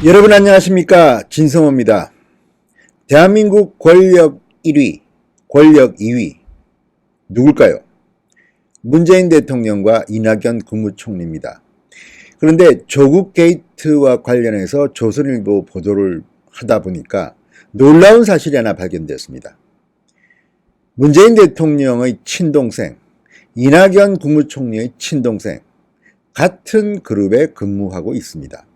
여러분 안녕하십니까, 진성호입니다. 대한민국 권력 1위, 권력 2위 누굴까요? 문재인 대통령과 이낙연 국무총리입니다. 그런데 조국 게이트와 관련해서 조선일보 보도를 하다 보니까 놀라운 사실이 하나 발견되었습니다. 문재인 대통령의 친동생, 이낙연 국무총리의 친동생, 같은 그룹에 근무하고 있습니다.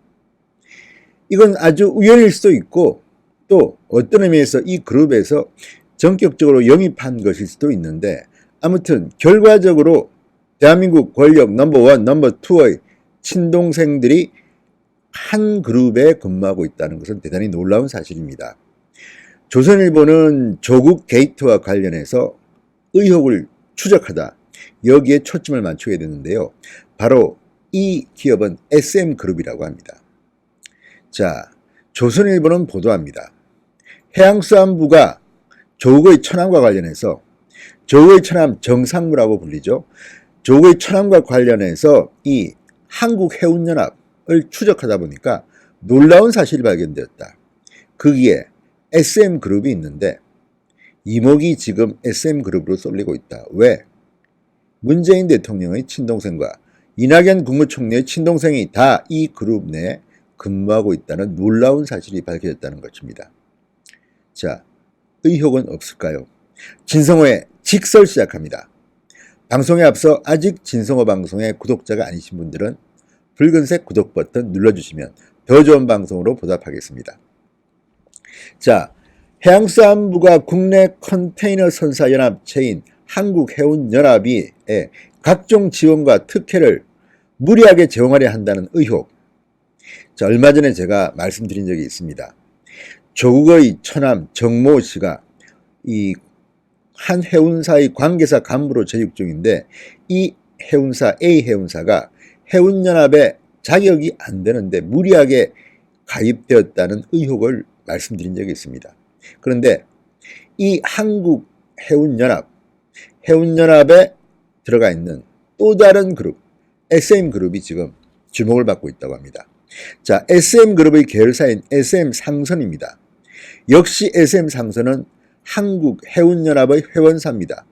이건 아주 우연일 수도 있고 또 어떤 의미에서 이 그룹에서 전격적으로 영입한 것일 수도 있는데, 아무튼 결과적으로 대한민국 권력 넘버1, 넘버2의 친동생들이 한 그룹에 근무하고 있다는 것은 대단히 놀라운 사실입니다. 조선일보는 조국 게이트와 관련해서 의혹을 추적하다 여기에 초점을 맞추게 되는데요. 바로 이 기업은 SM그룹이라고 합니다. 자, 조선일보는 보도합니다. 해양수산부가 조국의 처남과 관련해서, 조국의 처남 정상무라고 불리죠. 조국의 처남과 관련해서 이 한국해운연합을 추적하다 보니까 놀라운 사실이 발견되었다. 거기에 SM그룹이 있는데 이목이 지금 SM그룹으로 쏠리고 있다. 왜? 문재인 대통령의 친동생과 이낙연 국무총리의 친동생이 다 이 그룹 내에 근무하고 있다는 놀라운 사실이 밝혀졌다는 것입니다. 자, 의혹은 없을까요? 진성호의 직설 시작합니다. 방송에 앞서 아직 진성호 방송의 구독자가 아니신 분들은 붉은색 구독 버튼 눌러주시면 더 좋은 방송으로 보답하겠습니다. 자, 해양수산부가 국내 컨테이너 선사 연합체인 한국해운연합이 각종 지원과 특혜를 무리하게 제공하려 한다는 의혹. 자, 얼마 전에 제가 말씀드린 적이 있습니다. 조국의 처남 정모 씨가 이 한 해운사의 관계사 간부로 재직 중인데, 이 해운사 A 해운사가 해운연합에 자격이 안 되는데 무리하게 가입되었다는 의혹을 말씀드린 적이 있습니다. 그런데 이 한국해운연합, 해운연합에 들어가 있는 또 다른 그룹, SM그룹이 지금 주목을 받고 있다고 합니다. 자, SM그룹의 계열사인 SM상선입니다. 역시 SM상선은 한국해운연합의 회원사입니다.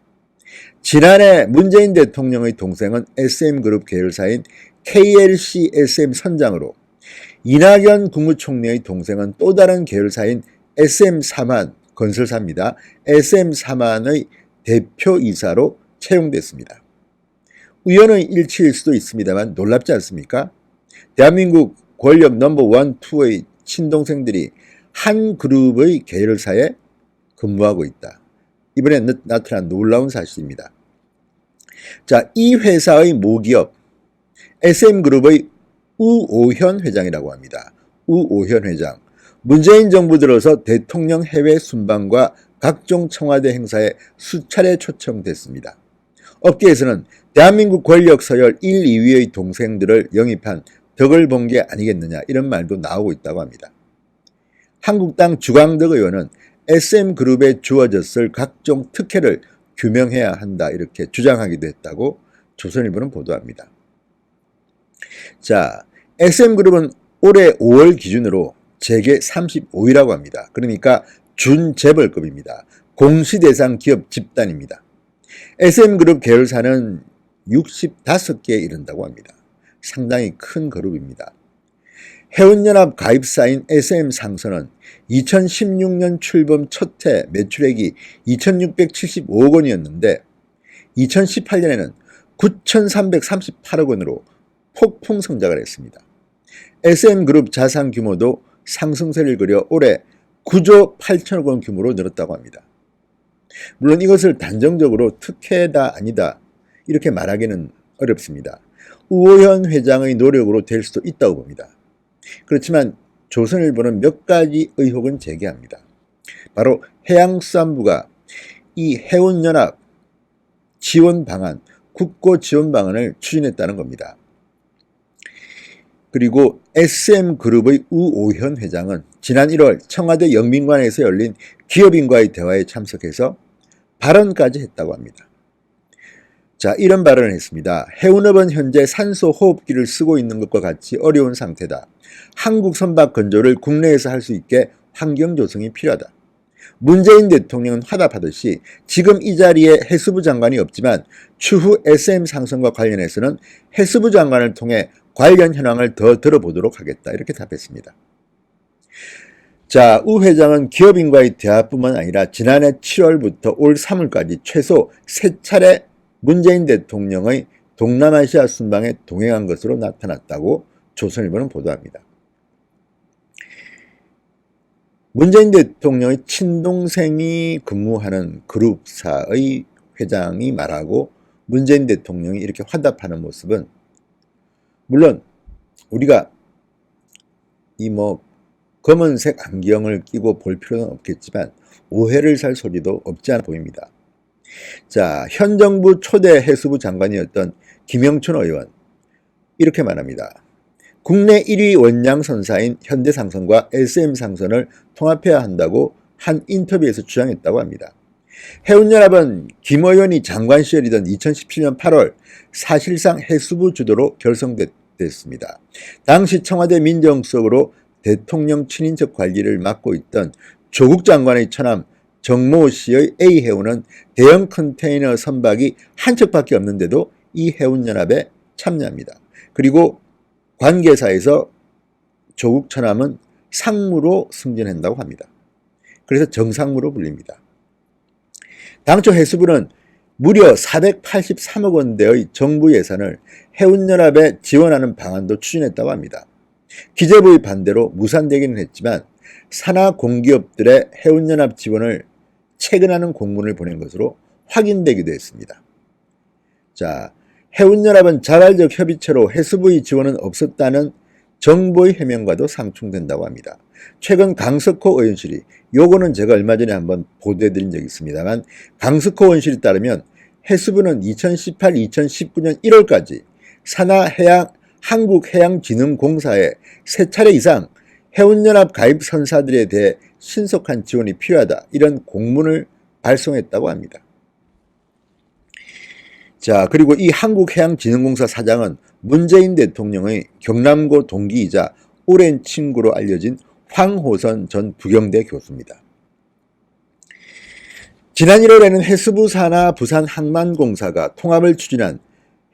지난해 문재인 대통령의 동생은 SM그룹 계열사인 KLC SM선장으로, 이낙연 국무총리의 동생은 또 다른 계열사인 SM사만 건설사입니다. SM사만의 대표이사로 채용됐습니다. 우연의 일치일 수도 있습니다만 놀랍지 않습니까? 대한민국 권력 넘버1, 2의 친동생들이 한 그룹의 계열사에 근무하고 있다. 이번에 나타난 놀라운 사실입니다. 자, 이 회사의 모기업 SM그룹의 우오현 회장이라고 합니다. 우오현 회장. 문재인 정부 들어서 대통령 해외 순방과 각종 청와대 행사에 수차례 초청됐습니다. 업계에서는 대한민국 권력 서열 1, 2위의 동생들을 영입한 덕을 본 게 아니겠느냐, 이런 말도 나오고 있다고 합니다. 한국당 주광덕 의원은 SM그룹에 주어졌을 각종 특혜를 규명해야 한다, 이렇게 주장하기도 했다고 조선일보는 보도합니다. 자, SM그룹은 올해 5월 기준으로 재계 35위라고 합니다. 그러니까 준재벌급입니다. 공시대상 기업 집단입니다. SM그룹 계열사는 65개에 이른다고 합니다. 상당히 큰 그룹입니다. 해운연합 가입사인 SM상선은 2016년 출범 첫해 매출액이 2,675억 원이었는데 2018년에는 9,338억 원으로 폭풍 성장을 했습니다. SM그룹 자산 규모도 상승세를 그려 올해 9조 8천억 원 규모로 늘었다고 합니다. 물론 이것을 단정적으로 특혜다 아니다 이렇게 말하기는 어렵습니다. 우호현 회장의 노력으로 될 수도 있다고 봅니다. 그렇지만 조선일보는 몇 가지 의혹은 제기합니다. 바로 해양수산부가 이 해운연합 지원 방안, 국고 지원 방안을 추진했다는 겁니다. 그리고 SM그룹의 우오현 회장은 지난 1월 청와대 영빈관에서 열린 기업인과의 대화에 참석해서 발언까지 했다고 합니다. 자, 이런 발언을 했습니다. 해운업은 현재 산소 호흡기를 쓰고 있는 것과 같이 어려운 상태다. 한국 선박 건조를 국내에서 할 수 있게 환경 조성이 필요하다. 문재인 대통령은 화답하듯이 지금 이 자리에 해수부 장관이 없지만 추후 SM 상선과 관련해서는 해수부 장관을 통해 관련 현황을 더 들어보도록 하겠다. 이렇게 답했습니다. 자, 우 회장은 기업인과의 대화뿐만 아니라 지난해 7월부터 올 3월까지 최소 3차례 문재인 대통령의 동남아시아 순방에 동행한 것으로 나타났다고 조선일보는 보도합니다. 문재인 대통령의 친동생이 근무하는 그룹사의 회장이 말하고 문재인 대통령이 이렇게 화답하는 모습은 물론 우리가 이 검은색 안경을 끼고 볼 필요는 없겠지만 오해를 살 소리도 없지 않아 보입니다. 자, 현 정부 초대 해수부 장관이었던 김영춘 의원 이렇게 말합니다. 국내 1위 원양선사인 현대상선과 SM상선을 통합해야 한다고 한 인터뷰에서 주장했다고 합니다. 해운연합은 김 의원이 장관 시절이던 2017년 8월 사실상 해수부 주도로 결성됐습니다. 당시 청와대 민정수석으로 대통령 친인척 관리를 맡고 있던 조국 장관의 처남 정모 씨의 A해운은 대형 컨테이너 선박이 한 척밖에 없는데도 이 해운연합에 참여합니다. 그리고 관계사에서 조국 처남은 상무로 승진한다고 합니다. 그래서 정상무로 불립니다. 당초 해수부는 무려 483억 원대의 정부 예산을 해운연합에 지원하는 방안도 추진했다고 합니다. 기재부의 반대로 무산되기는 했지만 산하 공기업들의 해운연합 지원을 체근하는 공문을 보낸 것으로 확인되기도 했습니다. 자, 해운연합은 자발적 협의체로 해수부의 지원은 없었다는 정부의 해명과도 상충된다고 합니다. 최근 강석호 의원실이, 요거는 제가 얼마 전에 한번 보도해드린 적이 있습니다만, 강석호 의원실에 따르면 해수부는 2018-2019년 1월까지 한국해양진흥공사에 3차례 이상 해운연합 가입 선사들에 대해 신속한 지원이 필요하다, 이런 공문을 발송했다고 합니다. 자, 그리고 이 한국해양진흥공사 사장은 문재인 대통령의 경남고 동기이자 오랜 친구로 알려진 황호선 전 부경대 교수입니다. 지난 1월에는 해수부 산하 부산항만공사가 통합을 추진한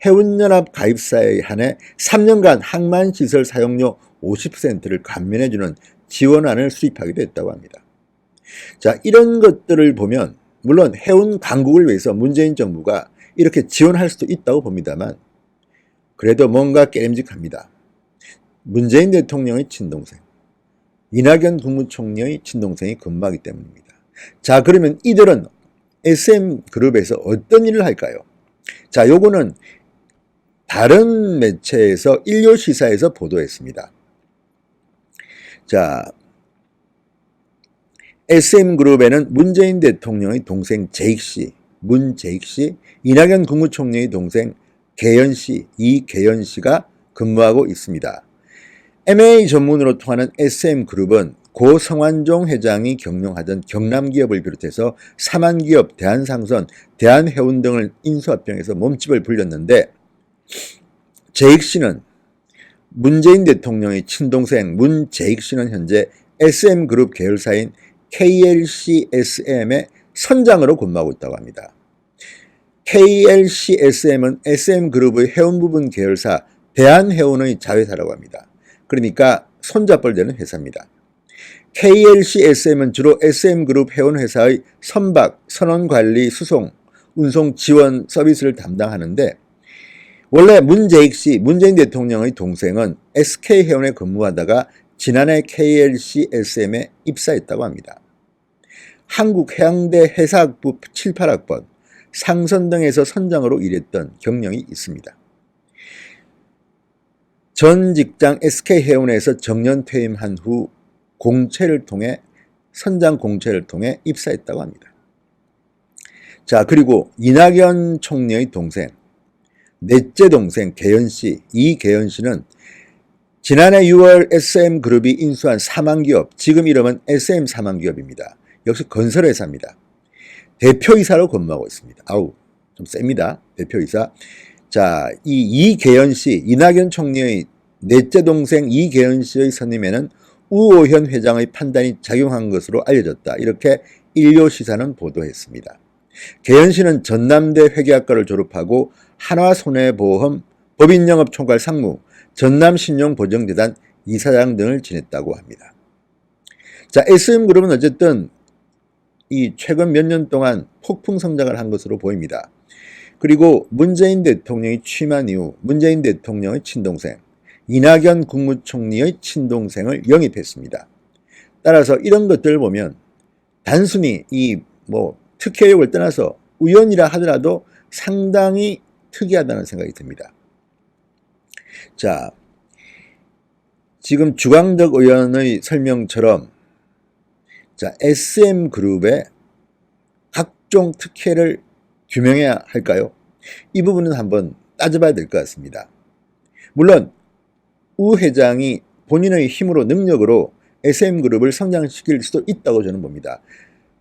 해운연합 가입사에 한해 3년간 항만시설 사용료 50%를 감면해주는 지원안을 수립하기도 했다고 합니다. 자, 이런 것들을 보면 물론 해운 강국을 위해서 문재인 정부가 이렇게 지원할 수도 있다고 봅니다만 그래도 뭔가 깨름직합니다. 문재인 대통령의 친동생, 이낙연 국무총리의 친동생이 근무하기 때문입니다. 자, 그러면 이들은 SM그룹에서 어떤 일을 할까요? 자, 요거는 다른 매체에서 일요시사에서 보도했습니다. 자, SM그룹에는 문재인 대통령의 동생 제익씨, 문제익씨, 이낙연 국무총리의 동생 개연씨, 이개연씨가 근무하고 있습니다. M&A 전문으로 통하는 SM그룹은 고 성완종 회장이 경영하던 경남기업을 비롯해서 삼한기업, 대한상선, 대한해운 등을 인수합병해서 몸집을 불렸는데 제익씨는 문재인 대통령의 친동생 문제익씨는 현재 SM그룹 계열사인 KLCSM의 선장으로 근무하고 있다고 합니다. KLCSM은 SM그룹의 해운부분 계열사 대한해운의 자회사라고 합니다. 그러니까 손잡벌 되는 회사입니다. KLCSM은 주로 SM그룹 해운회사의 선박, 선원관리, 수송, 운송 지원 서비스를 담당하는데 원래 문제익씨, 문재인 대통령의 동생은 SK해운에 근무하다가 지난해 KLCSM에 입사했다고 합니다. 한국해양대 해사학부 7, 8학번, 상선 등에서 선장으로 일했던 경력이 있습니다. 전 직장 SK해운에서 정년 퇴임한 후 선장 공채를 통해 입사했다고 합니다. 자, 그리고 이낙연 총리의 동생, 넷째 동생 개연씨, 이개연씨는 지난해 6월 SM그룹이 인수한 사만기업, 지금 이름은 SM 사만기업입니다. 역시 건설회사입니다. 대표이사로 근무하고 있습니다. 아우, 좀 셉니다. 대표이사. 자, 이 이계현 씨, 이낙연 총리의 넷째 동생 이계현 씨의 선임에는 우호현 회장의 판단이 작용한 것으로 알려졌다. 이렇게 일요시사는 보도했습니다. 계현 씨는 전남대 회계학과를 졸업하고 한화손해보험 법인영업총괄 상무, 전남신용보증재단 이사장 등을 지냈다고 합니다. 자, SM그룹은 어쨌든 이 최근 몇 년 동안 폭풍 성장을 한 것으로 보입니다. 그리고 문재인 대통령이 취임한 이후 문재인 대통령의 친동생, 이낙연 국무총리의 친동생을 영입했습니다. 따라서 이런 것들을 보면 단순히 이 특혜력을 떠나서 우연이라 하더라도 상당히 특이하다는 생각이 듭니다. 자, 지금 주광덕 의원의 설명처럼 자, SM그룹의 각종 특혜를 규명해야 할까요? 이 부분은 한번 따져봐야 될 것 같습니다. 물론 우 회장이 본인의 힘으로 능력으로 SM그룹을 성장시킬 수도 있다고 저는 봅니다.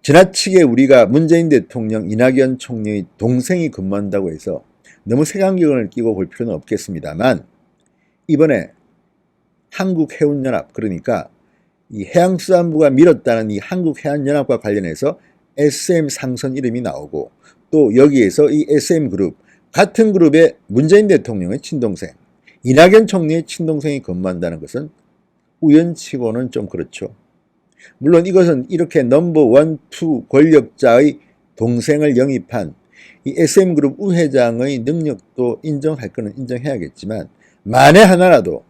지나치게 우리가 문재인 대통령, 이낙연 총리의 동생이 근무한다고 해서 너무 색안경을 끼고 볼 필요는 없겠습니다만 이번에 한국해운연합, 그러니까 이 해양수산부가 밀었다는 이 한국해양연합과 관련해서 SM 상선 이름이 나오고 또 여기에서 이 SM그룹, 같은 그룹에 문재인 대통령의 친동생, 이낙연 총리의 친동생이 근무한다는 것은 우연치고는 좀 그렇죠. 물론 이것은 이렇게 넘버 원, 투 권력자의 동생을 영입한 이 SM그룹 우 회장의 능력도 인정할 거는 인정해야겠지만 만에 하나라도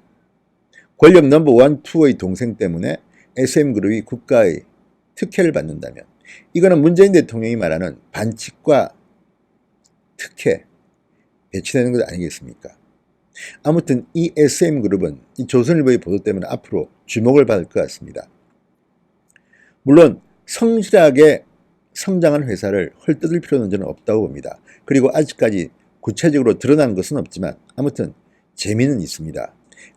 권력 넘버 원, 투의 동생 때문에 SM그룹이 국가의 특혜를 받는다면 이거는 문재인 대통령이 말하는 반칙과 특혜, 배치되는 것 아니겠습니까? 아무튼 이 SM그룹은 이 조선일보의 보도 때문에 앞으로 주목을 받을 것 같습니다. 물론 성실하게 성장한 회사를 헐뜯을 필요는 저는 없다고 봅니다. 그리고 아직까지 구체적으로 드러난 것은 없지만 아무튼 재미는 있습니다.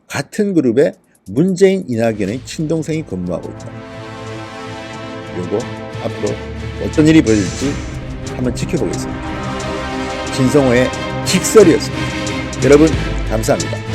같은 그룹에 문재인, 이낙연의 친동생이 근무하고 있다. 요거 앞으로 어떤 일이 벌어질지 한번 지켜보겠습니다. 진성호의 직설이었습니다. 여러분 감사합니다.